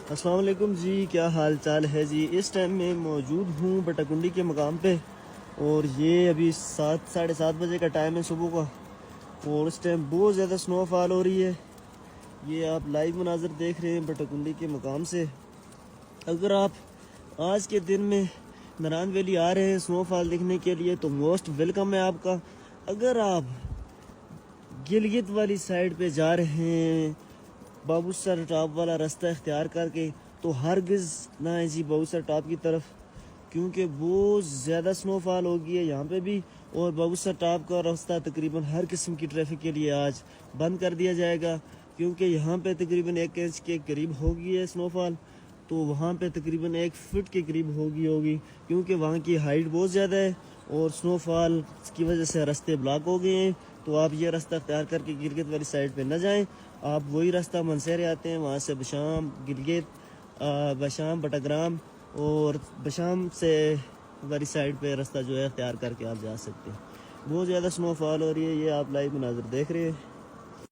السلام علیکم جی، کیا حال چال ہے جی؟ اس ٹائم میں موجود ہوں بٹاکنڈی کے مقام پہ، اور یہ ابھی 7:30 بجے کا ٹائم ہے صبح کا، اور اس ٹائم بہت زیادہ سنو فال ہو رہی ہے۔ یہ آپ لائیو مناظر دیکھ رہے ہیں بٹاکنڈی کے مقام سے۔ اگر آپ آج کے دن میں نران ویلی آ رہے ہیں سنو فال دیکھنے کے لیے تو موسٹ ویلکم ہے آپ کا۔ اگر آپ گلگت والی سائڈ پہ جا رہے ہیں بابو سر ٹاپ والا راستہ اختیار کر کے تو ہرگز نہ ہے جی بابو سر ٹاپ کی طرف، کیونکہ بہت زیادہ سنو فال ہوگی ہے یہاں پہ بھی، اور بابو سر ٹاپ کا راستہ تقریباً ہر قسم کی ٹریفک کے لیے آج بند کر دیا جائے گا، کیونکہ یہاں پہ تقریباً 1 انچ کے قریب ہوگی ہے سنو فال، تو وہاں پہ تقریباً 1 فٹ کے قریب ہوگی، کیونکہ وہاں کی ہائٹ بہت زیادہ ہے اور سنو فال کی وجہ سے راستے بلاک ہو گئے ہیں۔ تو آپ یہ راستہ اختیار کر کے گلگت والی سائڈ پہ نہ جائیں، آپ وہی راستہ منسہرے آتے ہیں، وہاں سے بشام گلگت، بشام بٹاگرام اور بشام سے والی سائڈ پہ راستہ جو ہے اختیار کر کے آپ جا سکتے ہیں۔ بہت زیادہ سنو فال ہو رہی ہے، یہ آپ لائیو مناظر دیکھ رہے ہیں۔